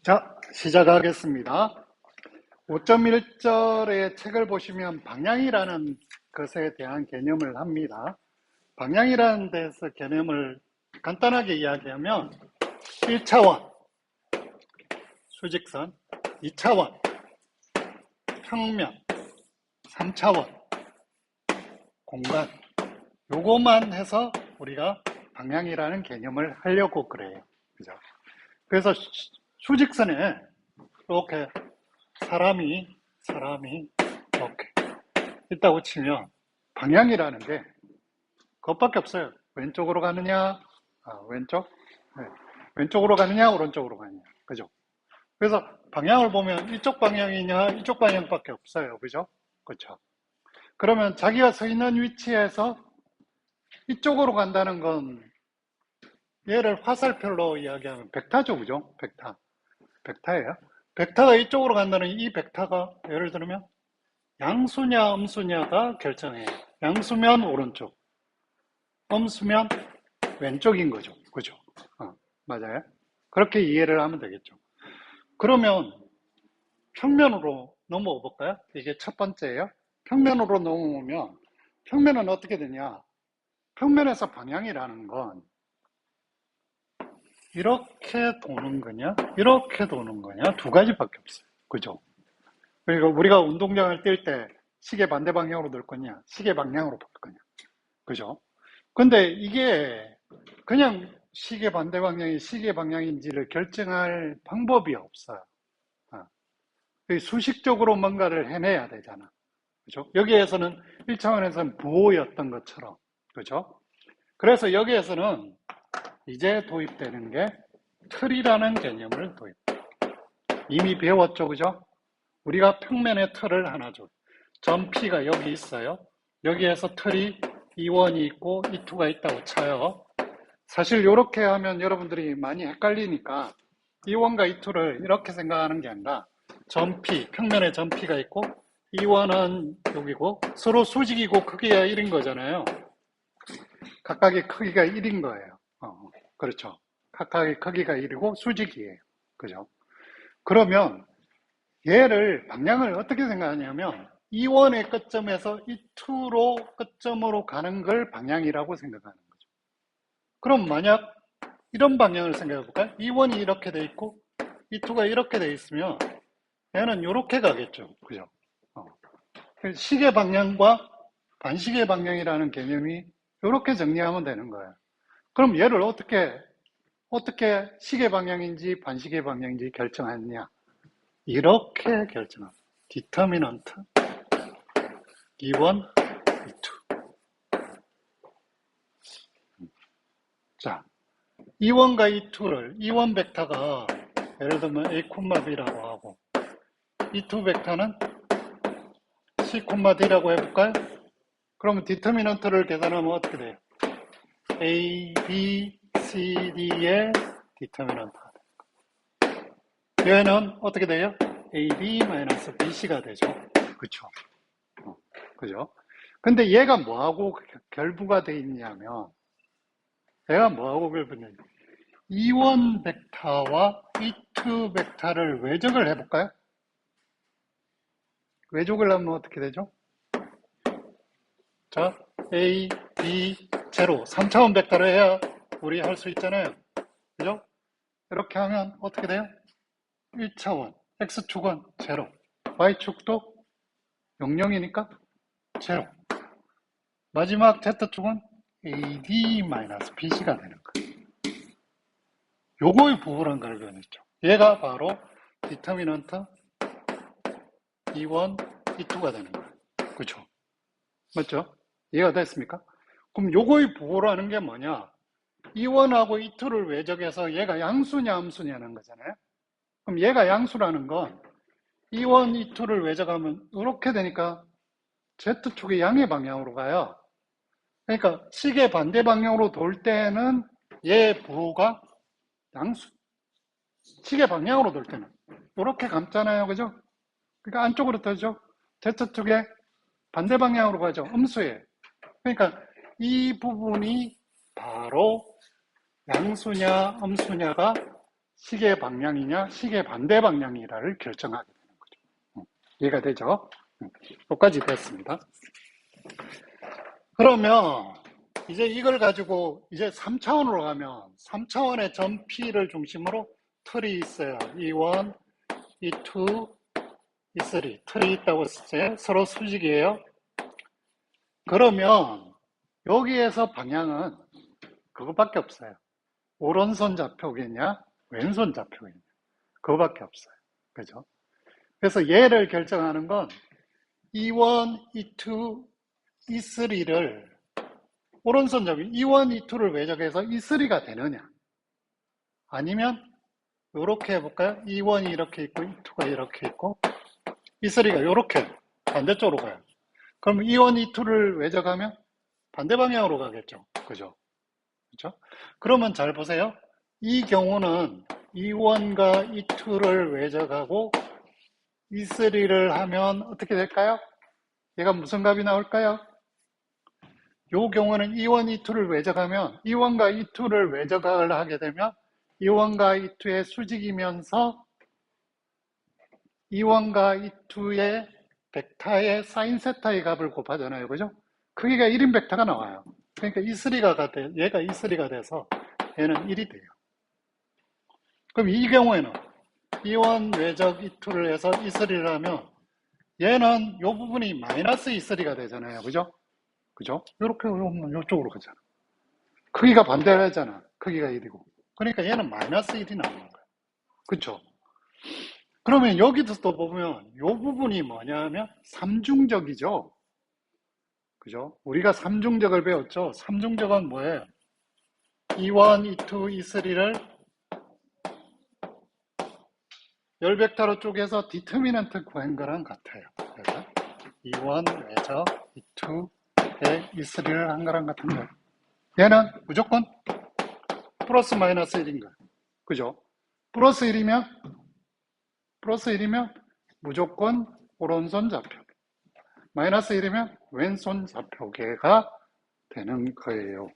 자, 시작하겠습니다. 5.1절의 책을 보시면 방향이라는 것에 대한 개념을 합니다. 방향이라는 데서 개념을 간단하게 이야기하면 1차원, 수직선, 2차원, 평면, 3차원, 공간, 요것만 해서 우리가 방향이라는 개념을 하려고 그래요. 그죠? 그래서 수직선에 이렇게 사람이 이렇게 있다고 치면 방향이라는 게 그것밖에 없어요. 왼쪽으로 가느냐, 왼쪽, 네. 왼쪽으로 가느냐, 오른쪽으로 가느냐, 그죠? 그래서 방향을 보면 이쪽 방향이냐, 이쪽 방향밖에 없어요, 그죠? 그렇죠. 그러면 자기가 서 있는 위치에서 이쪽으로 간다는 건 얘를 화살표로 이야기하면 벡터죠, 그죠? 벡터예요. 벡터가 이쪽으로 간다는 이 벡터가 예를 들면 양수냐 음수냐가 결정해요. 양수면 오른쪽, 음수면 왼쪽인 거죠. 그죠? 맞아요. 그렇게 이해를 하면 되겠죠. 그러면 평면으로 넘어가 볼까요? 이게 첫 번째예요. 평면으로 넘어오면 평면은 어떻게 되냐? 평면에서 방향이라는 건 이렇게 도는 거냐, 이렇게 도는 거냐, 두 가지밖에 없어요. 그죠? 그러니까 우리가 운동장을 뛸 때 시계 반대 방향으로 돌 거냐, 시계 방향으로 돌 거냐. 그죠? 근데 이게 그냥 시계 반대 방향이 시계 방향인지를 결정할 방법이 없어요. 수식적으로 뭔가를 해내야 되잖아. 그죠? 여기에서는 1차원에서는 부호였던 것처럼. 그죠? 그래서 여기에서는 이제 도입되는 게 틀이라는 개념을 도입해요. 이미 배웠죠, 그죠? 우리가 평면에 틀을 하나 줘. 점 P가 여기 있어요. 여기에서 틀이 E1이 있고 E2가 있다고 쳐요. 사실 이렇게 하면 여러분들이 많이 헷갈리니까 E1과 E2를 이렇게 생각하는 게 아니라 점 P, 평면에 점 P가 있고 E1은 여기고 서로 수직이고 크기가 1인 거잖아요. 각각의 크기가 1인 거예요. 그렇죠. 각각의 크기가 1이고 수직이에요. 그죠? 그러면 얘를 방향을 어떻게 생각하냐면 E1의 끝점에서 E2로 끝점으로 가는 걸 방향이라고 생각하는 거죠. 그럼 만약 이런 방향을 생각해 볼까요? E1이 이렇게 돼 있고 E2가 이렇게 돼 있으면 얘는 이렇게 가겠죠. 그죠? 시계 방향과 반시계 방향이라는 개념이 이렇게 정리하면 되는 거예요. 그럼 얘를 어떻게 시계 방향인지 반시계 방향인지 결정하느냐? 이렇게 결정합니다. 디터미넌트 E1, E2. 자, E1과 E2를 E1 벡터가 예를 들면 A, B라고 하고 E2 벡터는 C, D라고 해볼까요? 그러면 디터미넌트를 계산하면 어떻게 돼요? A, B, C, D의 디터미넌트가 돼요. 얘는 어떻게 돼요? A, B-BC가 되죠. 그쵸? 그죠? 근데 얘가 뭐하고 결부가 돼 있냐면 얘가 뭐하고 결부냐 E1 벡터와 E2 벡터를 외적을 해볼까요? 외적을 하면 어떻게 되죠? 자, A, B, 0, 3차원 벡터를 해야 우리 할 수 있잖아요. 그죠? 이렇게 하면 어떻게 돼요? 1차원, X축은 0, Y축도 00이니까 0. 마지막 Z축은 AD-BC가 되는 거예요. 요거의 부호란 걸 변했죠. 얘가 바로 디터미넌트 E1, E2가 되는 거예요. 그렇죠? 맞죠? 이해가 됐습니까? 그럼 요거의 부호라는 게 뭐냐? E1하고 E2를 외적해서 얘가 양수냐 음수냐는 거잖아요. 그럼 얘가 양수라는 건 E1, E2를 외적하면 이렇게 되니까 Z축이 양의 방향으로 가요. 그러니까 시계 반대 방향으로 돌 때는 얘 부호가 양수. 시계 방향으로 돌 때는 이렇게 감잖아요. 그죠? 그러니까 안쪽으로 떠죠. Z축에 반대 방향으로 가죠. 음수예요. 그러니까 이 부분이 바로 양수냐 음수냐가 시계 방향이냐 시계 반대 방향이냐를 결정하게 되는 거죠. 이해가 되죠? 여기까지 됐습니다. 그러면 이제 이걸 가지고 이제 3차원으로 가면 3차원의 점 P를 중심으로 틀이 있어요. E1, E2, E3 틀이 있다고 했어요. 서로 수직이에요. 그러면 여기에서 방향은 그거밖에 없어요. 오른손 좌표겠냐 왼손 좌표겠냐 그거밖에 없어요. 그죠? 그래서 얘를 결정하는 건 E1, E2, E3를 오른손 잡이 E1, E2를 외적해서 E3가 되느냐 아니면 이렇게 해볼까요? E1이 이렇게 있고 E2가 이렇게 있고 E3가 이렇게 반대쪽으로 가요. 그럼 E1, E2를 외적하면 반대 방향으로 가겠죠. 그죠? 그죠? 그러면 잘 보세요. 이 경우는 E1과 E2를 외적하고 E3를 하면 어떻게 될까요? 얘가 무슨 값이 나올까요? 이 경우는 E1, E2를 외적하면 E1과 E2를 외적을 하게 되면 E1과 E2의 수직이면서 E1과 E2의 벡터의 사인 세타의 값을 곱하잖아요. 그죠? 크기가 1인 벡터가 나와요. 그러니까 E3가 돼, 얘가 E3가 돼서 얘는 1이 돼요. 그럼 이 경우에는 E1 외적 E2를 해서 E3를 하면 얘는 이 부분이 마이너스 E3가 되잖아요. 그죠? 그죠? 이렇게 오면 이쪽으로 가잖아. 크기가 반대하잖아. 크기가 1이고. 그러니까 얘는 마이너스 1이 나오는 거야. 그쵸? 그러면 여기도 또 보면 이 부분이 뭐냐 하면 삼중적이죠. 그죠? 우리가 삼중적을 배웠죠. 삼중적은 뭐예요? E1, E2, E3를 열벡터로 쪼개서 디터미넌트 구한 거랑 같아요. 그래서 E1 외적 E2에 E3를 한 거랑 같은 거예요. 얘는 무조건 플러스 마이너스 1인 거예요. 그죠? 플러스 1이면 무조건 오른손 좌표. 마이너스 1이면 왼손 좌표계가 되는 거예요.